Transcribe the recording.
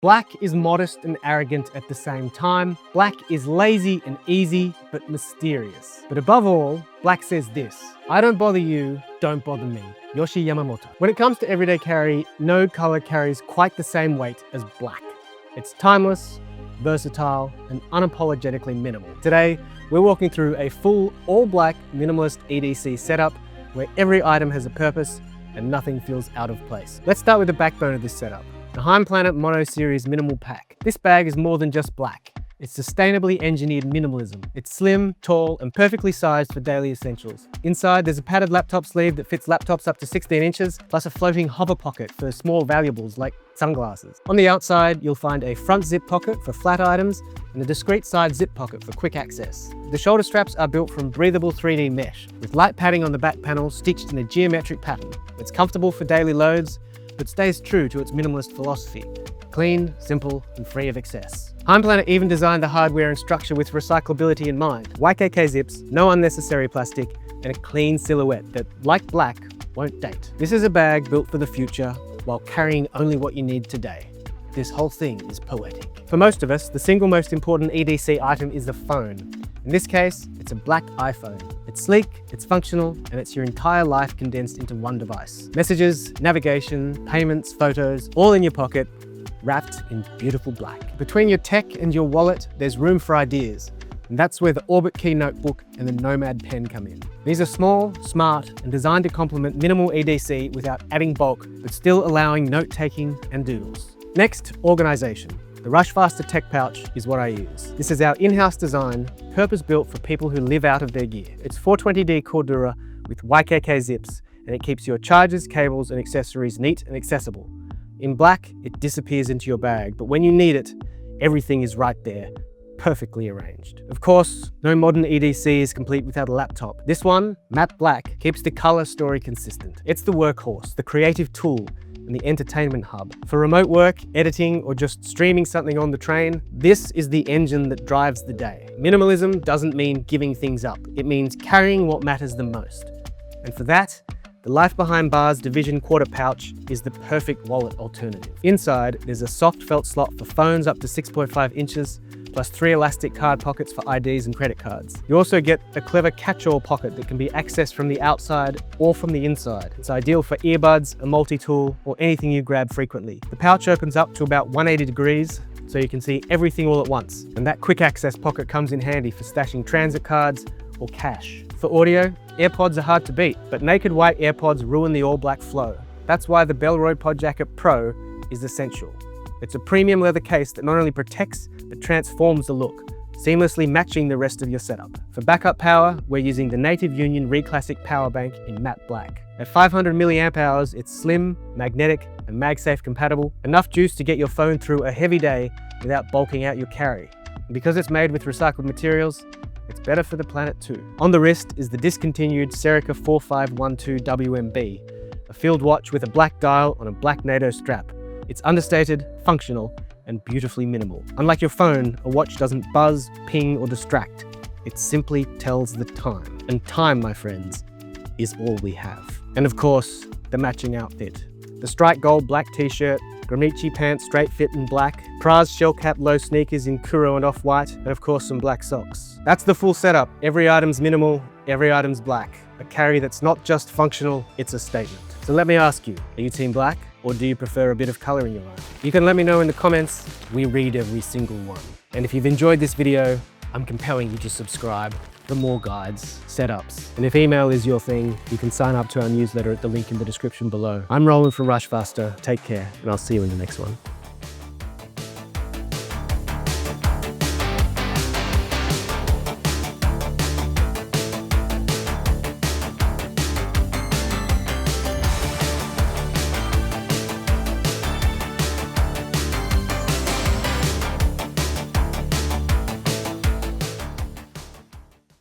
Black is modest and arrogant at the same time. Black is lazy and easy, but mysterious. But above all, Black says this: I don't bother you, don't bother me. Yoshi Yamamoto. When it comes to everyday carry, no color carries quite the same weight as black. It's timeless, versatile, and unapologetically minimal. Today, we're walking through a full all-black minimalist EDC setup where every item has a purpose and nothing feels out of place. Let's start with the backbone of this setup, the Heimplanet Mono Series Minimal Pack. This bag is more than just black. It's sustainably engineered minimalism. It's slim, tall, and perfectly sized for daily essentials. Inside, there's a padded laptop sleeve that fits laptops up to 16 inches, plus a floating hover pocket for small valuables like sunglasses. On the outside, you'll find a front zip pocket for flat items and a discreet side zip pocket for quick access. The shoulder straps are built from breathable 3D mesh, with light padding on the back panel stitched in a geometric pattern. It's comfortable for daily loads, but stays true to its minimalist philosophy. Clean, simple, and free of excess. Heimplanet even designed the hardware and structure with recyclability in mind. YKK zips, no unnecessary plastic, and a clean silhouette that, like black, won't date. This is a bag built for the future while carrying only what you need today. This whole thing is poetic. For most of us, the single most important EDC item is the phone. In this case, it's a black iPhone. It's sleek, it's functional, and it's your entire life condensed into one device. Messages, navigation, payments, photos, all in your pocket, wrapped in beautiful black. Between your tech and your wallet, there's room for ideas. And that's where the Orbitkey Notebook and the Nomad Pen come in. These are small, smart, and designed to complement minimal EDC without adding bulk, but still allowing note-taking and doodles. Next, organization. The Rushfaster Tech Pouch is what I use. This is our in-house design, purpose-built for people who live out of their gear. It's 420D Cordura with YKK zips, and it keeps your chargers, cables, and accessories neat and accessible. In black, it disappears into your bag, but when you need it, everything is right there, perfectly arranged. Of course, no modern EDC is complete without a laptop. This one, matte black, keeps the color story consistent. It's the workhorse, the creative tool, and the entertainment hub. For remote work, editing, or just streaming something on the train, this is the engine that drives the day. Minimalism doesn't mean giving things up. It means carrying what matters the most. And for that, the Life Behind Bars Division Quarter Pouch is the perfect wallet alternative. Inside, there's a soft felt slot for phones up to 6.5 inches, plus 3 elastic card pockets for IDs and credit cards. You also get a clever catch-all pocket that can be accessed from the outside or from the inside. It's ideal for earbuds, a multi-tool, or anything you grab frequently. The pouch opens up to about 180 degrees, so you can see everything all at once. And that quick access pocket comes in handy for stashing transit cards or cash. For audio, AirPods are hard to beat, but naked white AirPods ruin the all-black flow. That's why the Bellroy Pod Jacket Pro is essential. It's a premium leather case that not only protects, but transforms the look, seamlessly matching the rest of your setup. For backup power, we're using the Native Union Reclassic Power Bank in matte black. At 500 milliamp hours, it's slim, magnetic, and MagSafe compatible, enough juice to get your phone through a heavy day without bulking out your carry. And because it's made with recycled materials, it's better for the planet too. On the wrist is the discontinued Serica 4512 WMB, a field watch with a black dial on a black NATO strap. It's understated, functional, and beautifully minimal. Unlike your phone, a watch doesn't buzz, ping, or distract. It simply tells the time. And time, my friends, is all we have. And of course, the matching outfit. The striped gold black t-shirt, Gramici pants straight fit in black, Praz shell cap low sneakers in Kuro and off-white, and of course some black socks. That's the full setup. Every item's minimal, every item's black. A carry that's not just functional, it's a statement. So let me ask you, are you team black? Or do you prefer a bit of color in your life? You can let me know in the comments. We read every single one. And if you've enjoyed this video, I'm compelling you to subscribe for more guides, setups. And if email is your thing, you can sign up to our newsletter at the link in the description below. I'm Roland from Rushfaster. Take care, and I'll see you in the next one.